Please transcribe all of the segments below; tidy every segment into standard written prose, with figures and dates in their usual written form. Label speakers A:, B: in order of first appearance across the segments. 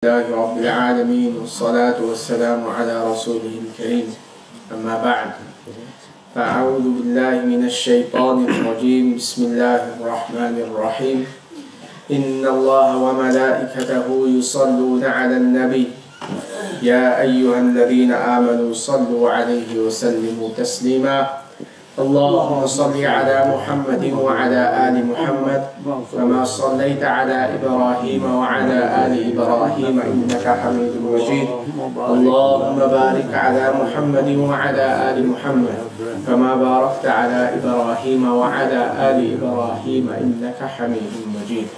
A: لله رب العالمين والصلاة والسلام على رسوله الكريم أما بعد فأعوذ بالله من الشيطان الرجيم بسم الله الرحمن الرحيم إن الله وملائكته يصلون على النبي يا أيها الذين آمنوا صلوا عليه وسلموا تسليما اللهم صل على محمد وعلى آل محمد كما صليت على إبراهيم وعلى آل إبراهيم إنك حميد مجيد اللهم بارك على محمد وعلى آل محمد كما باركت على إبراهيم وعلى آل إبراهيم إنك حميد مجيد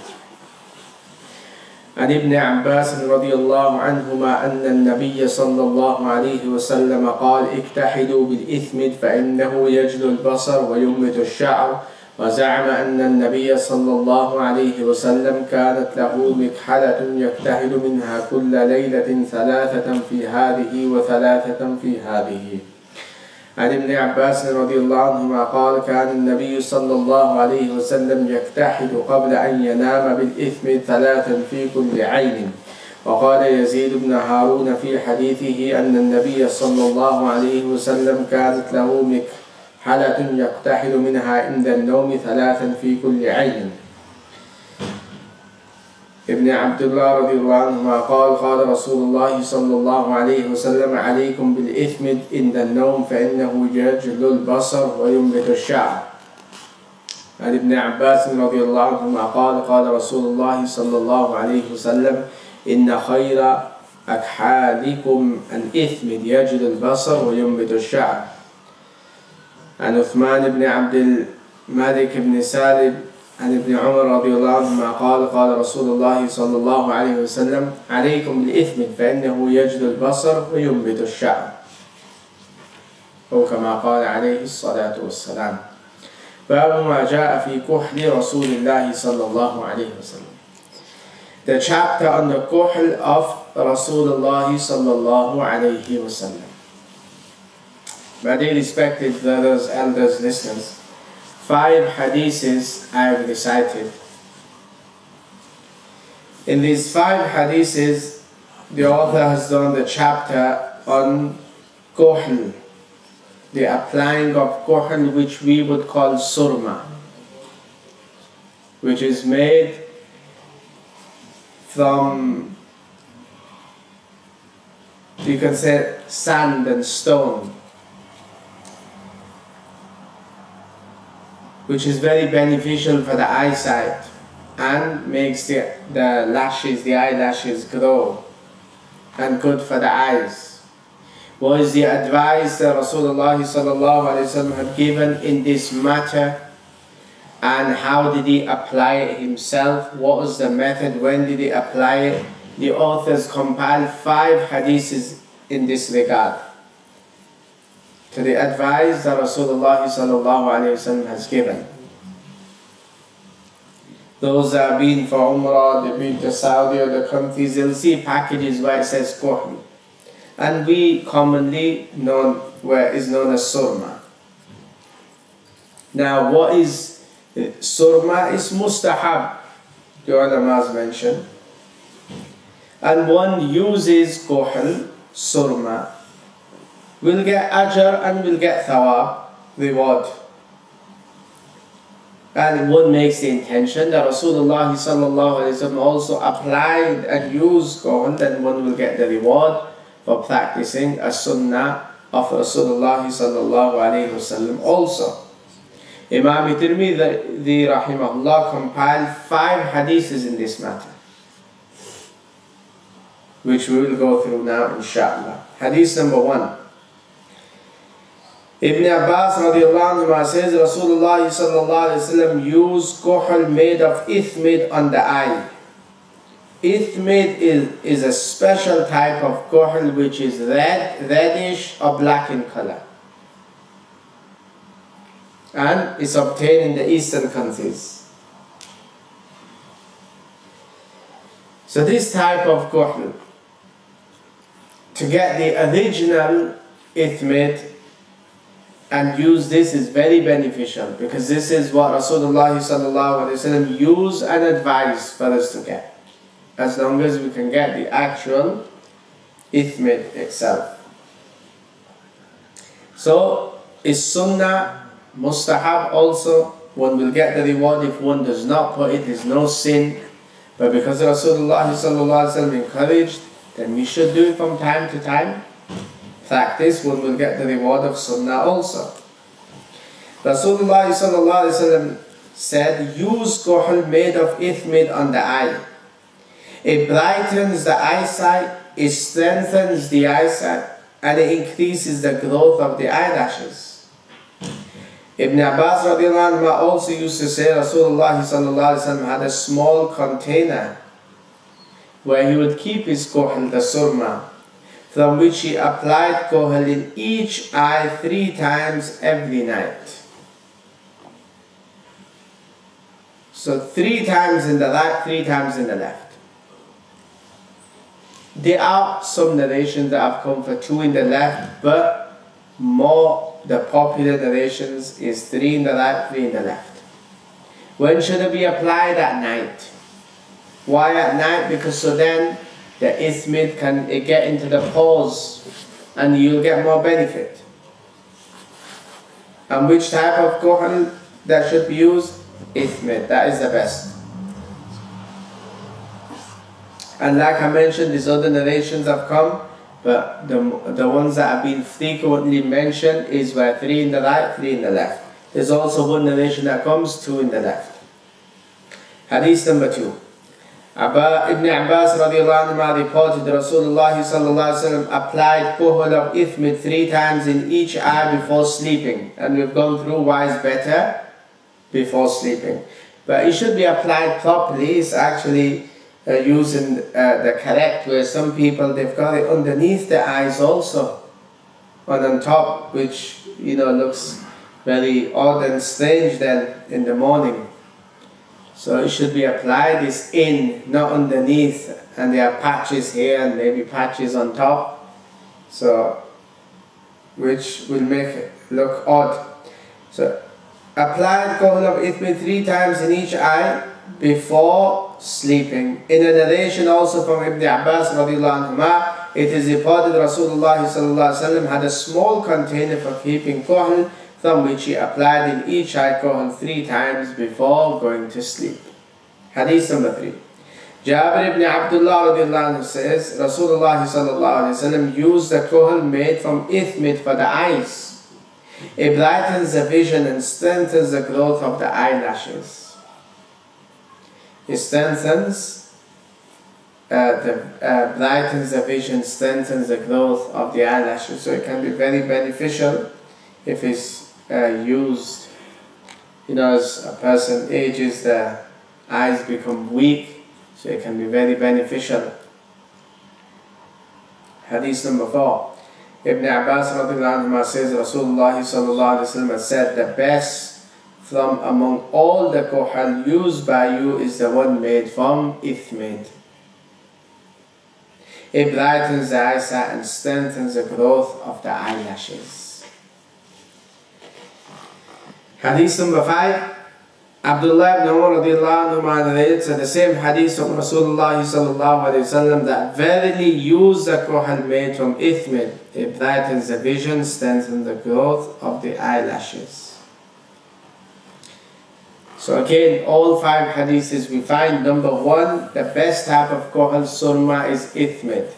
A: عن ابن عباس رضي الله عنهما أن النبي صلى الله عليه وسلم قال اكتحلوا بالإثمد فإنه يجلو البصر وينبت الشعر وزعم أن النبي صلى الله عليه وسلم كانت له مكحلة يكتحل منها كل ليلة ثلاثة في هذه وثلاثة في هذه. عن ابن عباس رضي الله عنهما قال كان النبي صلى الله عليه وسلم يكتحل قبل أن ينام بالإثم ثلاثا في كل عين. وقال يزيد بن هارون في حديثه أن النبي صلى الله عليه وسلم كانت له مكحلة يكتحل منها عند النوم ثلاثا في كل عين. ابن عبد الله رضي الله عنهما قال قال رسول الله صلى الله عليه وسلم عليكم بالإثمد عند النوم فإنه يجلو البصر وينبت الشعر. عن ابن عباس رضي الله عنهما قال قال رسول الله صلى الله عليه وسلم إن خير أكحالكم الإثمد يجلو البصر وينبت الشعر. عن عثمان بن عبد الملك بن سالم عن ابن عمر رضي الله عنهما قال قال رسول الله صلى الله عليه وسلم عليكم بالإثم فإنه يجلو البصر وينبت الشعر أو كما قال عليه الصلاة والسلام. باب ما جاء في كحل رسول الله صلى الله عليه وسلم. The chapter on the kuhl of Rasulullah sallallahu alayhi wa sallam. My dear respected brothers, elders, listeners, 5 hadiths I have recited. In these 5 hadiths, the author has done the chapter on kuhl, the applying of kuhl, which we would call surma, which is made from, you can say, sand and stone, which is very beneficial for the eyesight and makes the eyelashes grow, and good for the eyes. What is the advice that Rasulullah sallallahu alaihi wasallam had given in this matter, and how did he apply it himself? What was the method? When did he apply it? The authors compiled 5 hadiths in this regard, to the advice that Rasulullah sallallahu alaihi wasallam has given. Those that have been for Umar, they've been to Saudi or the countries, they'll see packages where it says kuhl, and we commonly known where is known as surma. Now, what is surma? Is mustahab, the ulama mentioned, and one uses kuhl, surma, will get ajr and will get thawab, reward. And one makes the intention that Rasulullah sallallahu alaihi wasallam also applied and used kuhl, then one will get the reward for practicing a sunnah of Rasulullah sallallahu alaihi wasallam also. Imam Tirmidhi rahimahullah compiled 5 hadiths in this matter, which we will go through now inshallah. Hadith number 1. Ibn Abbas radiallahu anhu says Rasulullah sallallahu alayhi wa sallam used kuhl made of ithmid on the eye. Ithmid is a special type of kuhl which is reddish or black in color, and it's obtained in the eastern countries. So this type of kuhl, to get the original ithmid and use this is very beneficial, because this is what Rasulullah sallallahu alaihi wasallam used and advised for us to get. as long as we can get the actual ithmid itself. So, is sunnah mustahab also? One will get the reward if one does not put it, there's no sin. But because Rasulullah encouraged, then we should do it from time to time. Practice, one will get the reward of sunnah also. Rasulullah said, use kohl made of ithmid on the eye. It brightens the eyesight, it strengthens the eyesight, and it increases the growth of the eyelashes. Ibn Abbas radiallahu anhu also used to say Rasulullah had a small container where he would keep his kohl, the surma, from which he applied kohl in each eye 3 times every night. So 3 times in the right, 3 times in the left. There are some narrations that have come for 2 in the left, but the popular narrations is 3 in the right, 3 in the left. When should it be applied? At night. Why at night? Because so then the ithmid can get into the pores and you'll get more benefit. And which type of kohl that should be used? Ithmid, that is the best. And like I mentioned, these other narrations have come, but the ones that have been frequently mentioned is where 3 in the right, 3 in the left. There's also one narration that comes 2 in the left. Hadith number 2. Ibn Abbas radiallahu anhu reported that Rasulullah applied kohl of ithmid 3 times in each eye before sleeping. And we've gone through why it's better before sleeping. But it should be applied properly. It's actually using the correct way. Some people, they've got it underneath the eyes also, and on top, which looks very odd and strange then in the morning. So it should be applied is in, not underneath, and there are patches here and maybe patches on top, so which will make it look odd. So applied kohl of ithmid 3 times in each eye before sleeping. In a narration also from Ibn Abbas radiallahu anhu, it is reported Rasulullah had a small container for keeping kohl, from which he applied in each eye kohl 3 times before going to sleep. Hadith number 3. Jabir ibn Abdullah radiallahu anhu says, Rasulullah used the kohl made from ithmid for the eyes. It brightens the vision and strengthens the growth of the eyelashes. It strengthens, brightens the vision, strengthens the growth of the eyelashes. So it can be very beneficial if it's used. As a person ages, the eyes become weak, so it can be very beneficial. Hadith number 4. Ibn Abbas says Rasulullah said, the best from among all the kohl used by you is the one made from ithmid. It brightens the eyesight and strengthens the growth of the eyelashes. Hadith number 5. Abdullah ibn Umar narrates the same hadith from Rasulullah that verily use the kohl made from ithmid. It brightens the vision, strengthens the growth of the eyelashes. So again, all 5 hadiths we find, number 1, the best type of kohl surma is ithmid.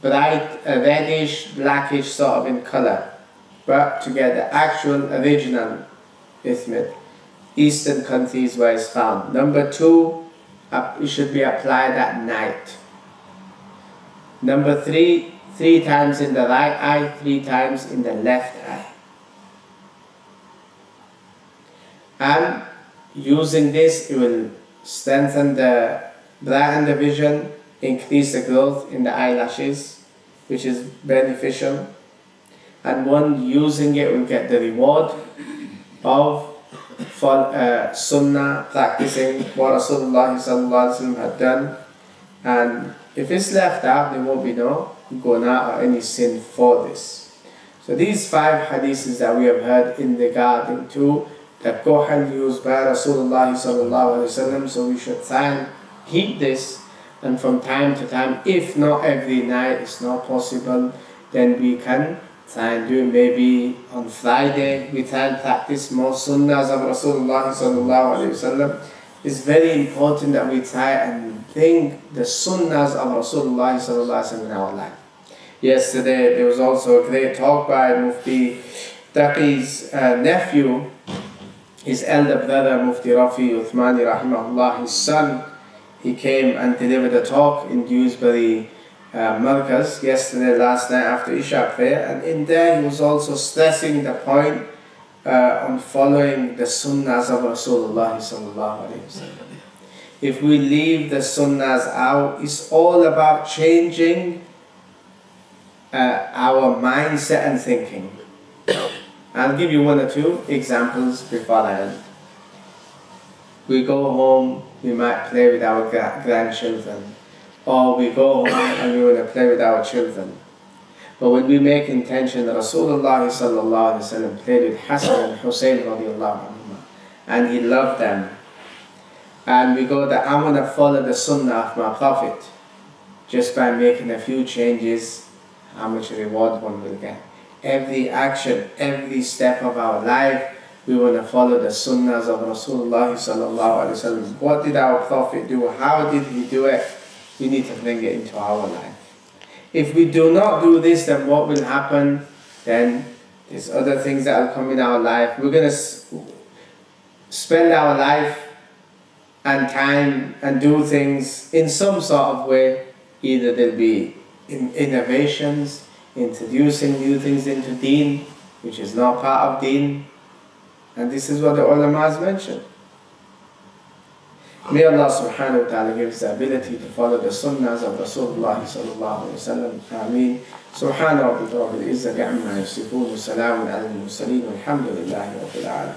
A: Bright, reddish, blackish sort of in color. But to get the actual original ithmid, Eastern countries where it's found. Number 2, it should be applied at night. Number 3, 3 times in the right eye, 3 times in the left eye. And using this, it will strengthen brighten the vision, increase the growth in the eyelashes, which is beneficial. And one using it will get the reward of sunnah, practicing what Rasulullah had done. And if it's left out, there won't be no guna or any sin for this. So these 5 hadiths that we have heard in regarding to the kohl used by Rasulullah, so we should try and keep this And from time to time, if not every night, it's not possible, then we can try and do maybe on Friday. We try and practice more sunnahs of Rasulullah sallallahu alayhi wasallam. It's very important that we try and bring the sunnahs of Rasulullah sallallahu alayhi wasallam in our life. Yesterday there was also a great talk by Mufti Taqi's nephew, his elder brother Mufti Rafi Uthmani rahimahullah, his son. He came and delivered a talk in Dewsbury Markaz last night after Isha prayer, and in there he was also stressing the point on following the sunnahs of Rasulullah sallallahu alaihi wasallam. If we leave the sunnahs out, it's all about changing our mindset and thinking. I'll give you one or two examples before I end. We go home, we might play with our grandchildren, or we go home and we want to play with our children. But when we make intention that Rasulullah sallallahu alaihi wasallam played with Hassan and Hussein radiallahu anhuma, and he loved them, and we go that I'm going to follow the sunnah of my Prophet, just by making a few changes, how much reward one will get. Every action, every step of our life, we want to follow the sunnahs of Rasulullah sallallahu alaihi wasallam. What did our Prophet do? How did he do it? We need to bring it into our life. If we do not do this, then what will happen? Then there's other things that will come in our life. We're going to spend our life and time and do things in some sort of way. Either there'll be innovations, introducing new things into deen, which is not part of deen. And this is what the ulama mentioned. May Allah subhanahu wa ta'ala give us the ability to follow the sunnahs of Rasulullah sallallahu alayhi wa sallam. Ameen. Subhana rabbika rabbil izzati amma yasifun wa salamun ala al-mursaleen walhamdulillahi rabbil alamin.